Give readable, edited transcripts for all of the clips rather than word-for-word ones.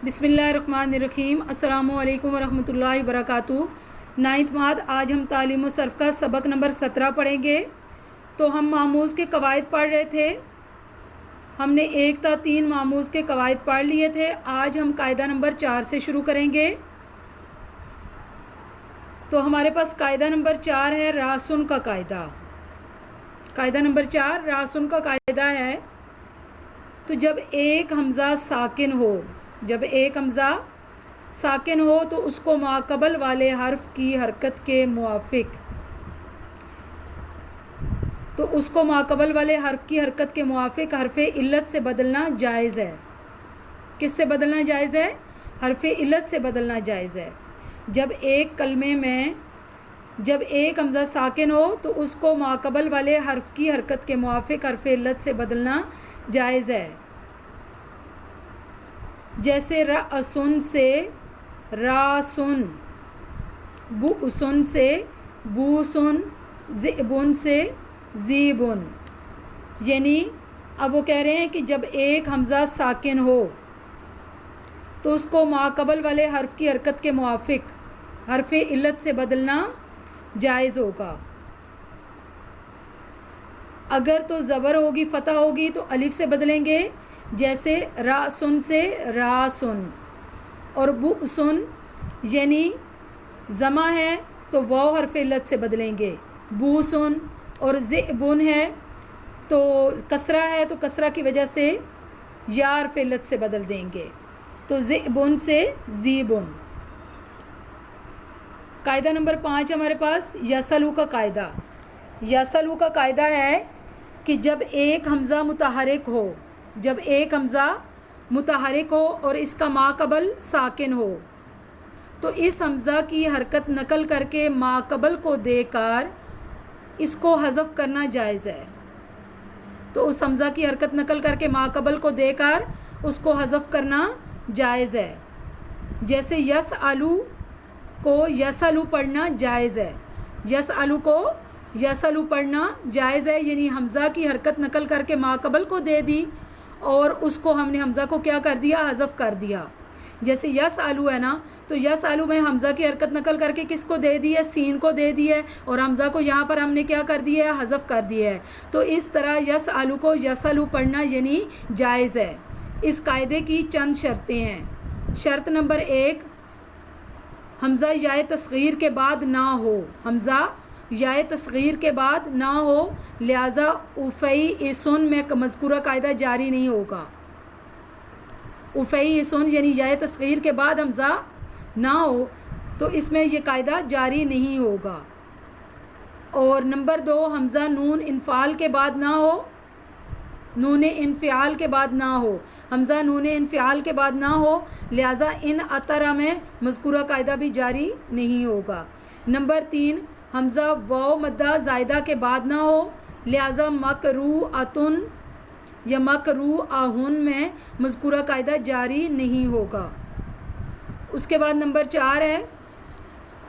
بسم اللہ الرحمن الرحیم۔ السلام علیکم ورحمۃ اللہ وبرکاتہ۔ 9th ماد آج ہم تعلیم و صرف کا سبق نمبر 17 پڑھیں گے۔ تو ہم ماموز کے قواعد پڑھ رہے تھے، ہم نے 1 تا 3 ماموز کے قواعد پڑھ لیے تھے۔ آج ہم قاعدہ نمبر 4 سے شروع کریں گے۔ تو ہمارے پاس قاعدہ نمبر 4 ہے راسن کا قاعدہ۔ قاعدہ نمبر 4 راسن کا قاعدہ ہے۔ تو جب ایک حمزہ ساکن ہو، تو اس کو ماقبل والے حرف کی حرکت کے موافق حرف علت سے بدلنا جائز ہے۔ کس سے بدلنا جائز ہے؟ حرف علت سے بدلنا جائز ہے۔ جب ایک کلمے میں ایک حمزہ ساکن ہو تو اس کو ماقبل والے حرف کی حرکت کے موافق حرف علت سے بدلنا جائز ہے۔ جیسے رأسن سے راسن، بؤسن سے بوسن، ذئبن سے ذیبن۔ یعنی اب وہ کہہ رہے ہیں کہ جب ایک حمزہ ساکن ہو تو اس کو ماقبل والے حرف کی حرکت کے موافق حرف علت سے بدلنا جائز ہوگا۔ اگر تو زبر ہوگی، فتح ہوگی تو الف سے بدلیں گے، جیسے راسن سے راسن، اور بؤسن یعنی زمہ ہے تو واو حرف علت سے بدلیں گے بوسن، اور ذئبن ہے تو کسرہ ہے تو کسرہ کی وجہ سے یا حرف علت سے بدل دیں گے، تو ذئبن سے ذیبن۔ قاعدہ نمبر 5 ہمارے پاس یسلو کا قاعدہ۔ یسلو کا قاعدہ ہے کہ جب ایک حمزہ متحرک ہو اور اس کا ماقبل ساکن ہو تو اس حمزہ کی حرکت نقل کر کے ماقبل کو دے کر اس کو حذف کرنا جائز ہے۔ تو اس حمزہ کی حرکت نقل کر کے ماقبل کو دے کر اس کو حذف کرنا جائز ہے۔ جیسے یسألو کو یسلو پڑھنا جائز ہے، یسألو کو یسلو پڑھنا جائز ہے، یعنی حمزہ کی حرکت نقل کر کے ماقبل کو دے دی اور اس کو ہم نے حمزہ کو کیا کر دیا؟ حذف کر دیا۔ جیسے یسألو ہے نا، تو یسألو میں حمزہ کی حرکت نقل کر کے کس کو دے دی ہے؟ سین کو دے دی ہے، اور حمزہ کو یہاں پر ہم نے کیا کر دیا ہے؟ حذف کر دیا ہے۔ تو اس طرح یسألو کو یسلو پڑھنا یعنی جائز ہے۔ اس قاعدے کی چند شرطیں ہیں۔ شرط نمبر 1، حمزہ یائے تصغیر کے بعد نہ ہو، لہذا افعی میں مذکورہ قاعدہ جاری نہیں ہوگا۔ افعی یعنی یائے تصغیر کے بعد حمزہ نہ ہو تو اس میں یہ قاعدہ جاری نہیں ہوگا۔ اور نمبر 2، حمزہ نون انفعال کے بعد نہ ہو، حمزہ نون انفعال کے بعد نہ ہو، لہذا ان اطرا میں مذکورہ قاعدہ بھی جاری نہیں ہوگا۔ نمبر 3، حمزہ واو مدہ زائدہ کے بعد نہ ہو، لہذا مکروءۃن یا مکروءۃ میں مذکورہ قاعدہ جاری نہیں ہوگا۔ اس کے بعد نمبر 4 ہے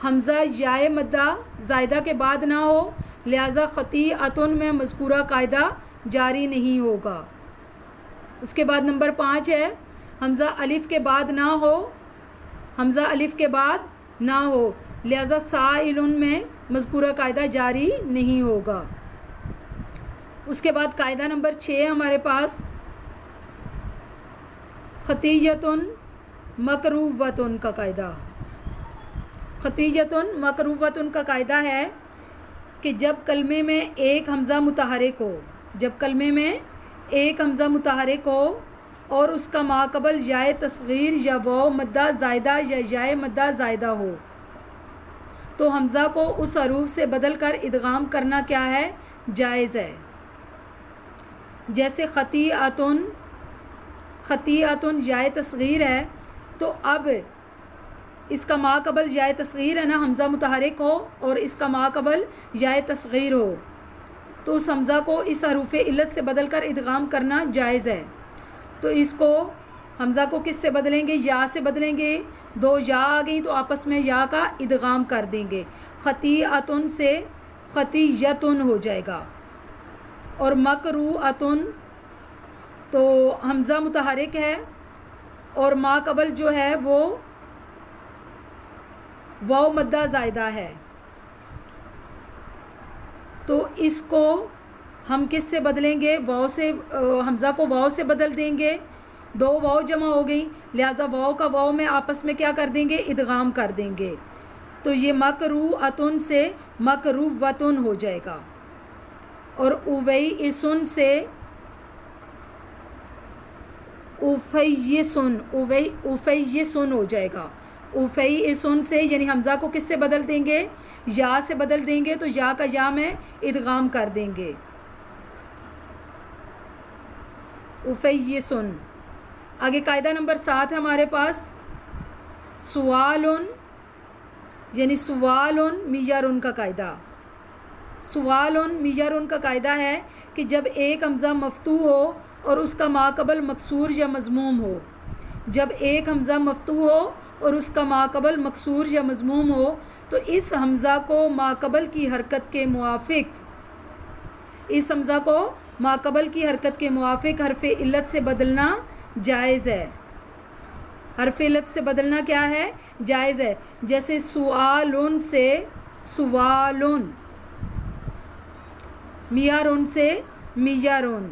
حمزہ یائے مدہ زائدہ کے بعد نہ ہو، لہذا خطیئۃ میں مذکورہ قاعدہ جاری نہیں ہوگا۔ اس کے بعد نمبر 5 ہے حمزہ الف کے بعد نہ ہو، لہذا سائل میں مذکورہ قاعدہ جاری نہیں ہوگا۔ اس کے بعد قاعدہ نمبر 6 ہمارے پاس خطیۃ مکروۃ کا قاعدہ۔ خطیۃ مکروۃ کا قاعدہ ہے کہ جب کلمے میں ایک حمزہ متحرک ہو اور اس کا ماقبل یائے تصغیر یا واو مدہ زائدہ یا یائے مدہ زائدہ ہو تو حمزہ کو اس حروف سے بدل کر ادغام کرنا کیا ہے؟ جائز ہے۔ جیسے خطیئۃ یائے تصغیر ہے تو اب اس کا ماقبل یائے تصغیر ہے نا، حمزہ متحرک ہو اور اس کا ماقبل یائے تصغیر ہو تو اس حمزہ کو اس حروف علت سے بدل کر ادغام کرنا جائز ہے۔ تو اس کو حمزہ کو کس سے بدلیں گے؟ یا سے بدلیں گے، 2 یا آ گئی تو آپس میں یا کا ادغام کر دیں گے، خطیئۃ سے خطیۃ ہو جائے گا۔ اور مکروءۃ تو حمزہ متحرک ہے اور ما قبل جو ہے وہ واو مدہ زائدہ ہے، تو اس کو ہم کس سے بدلیں گے؟ واو سے، حمزہ کو واو سے بدل دیں گے، دو واو جمع ہو گئی، لہٰذا واو کا واو میں آپس میں کیا کر دیں گے؟ ادغام کر دیں گے، تو یہ مکروۃن سے مکروۃن ہو جائے گا، اور اویسن سے اوفیسن ہو جائے گا۔ اوفیسن سے یعنی حمزہ کو کس سے بدل دیں گے؟ یا سے بدل دیں گے، تو یا کا یا میں ادغام کر دیں گے، اوفیسن۔ آگے قاعدہ نمبر 7 ہے ہمارے پاس، سوالن یعنی سوالن میارن کا قاعدہ۔ سوالن میارن کا قاعدہ ہے کہ جب ایک حمزہ مفتوح ہو اور اس کا ماقبل مکسور یا مضموم ہو، جب ایک حمزہ مفتوح ہو اور اس کا ماقبل مکسور یا مضموم ہو، تو اس حمزہ کو ماقبل کی حرکت کے موافق، اس حمزہ کو ماقبل کی حرکت کے موافق حرف علت سے بدلنا جائز ہے۔ حرف علت سے بدلنا کیا ہے؟ جائز ہے، جیسے سوالن سے سوالن، میارن سے میارن۔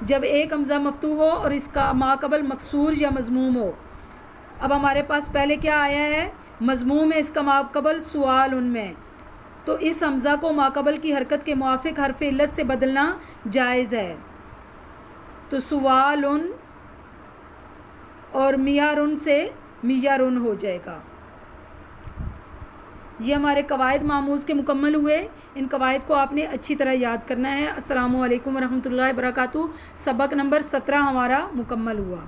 جب ایک حمزہ مفتوح ہو اور اس کا ماقبل مکسور یا مضموم ہو، اب ہمارے پاس پہلے کیا آیا ہے؟ مضموم ہے، اس کا ماقبل سوالن میں، تو اس حمزہ کو ماقبل کی حرکت کے موافق حرف علت سے بدلنا جائز ہے، تو سوالن اور میارن سے میارن ہو جائے گا۔ یہ ہمارے قواعد ماموز کے مکمل ہوئے، ان قواعد کو آپ نے اچھی طرح یاد کرنا ہے۔ السلام علیکم ورحمۃ اللہ وبرکاتہ۔ سبق نمبر 17 ہمارا مکمل ہوا۔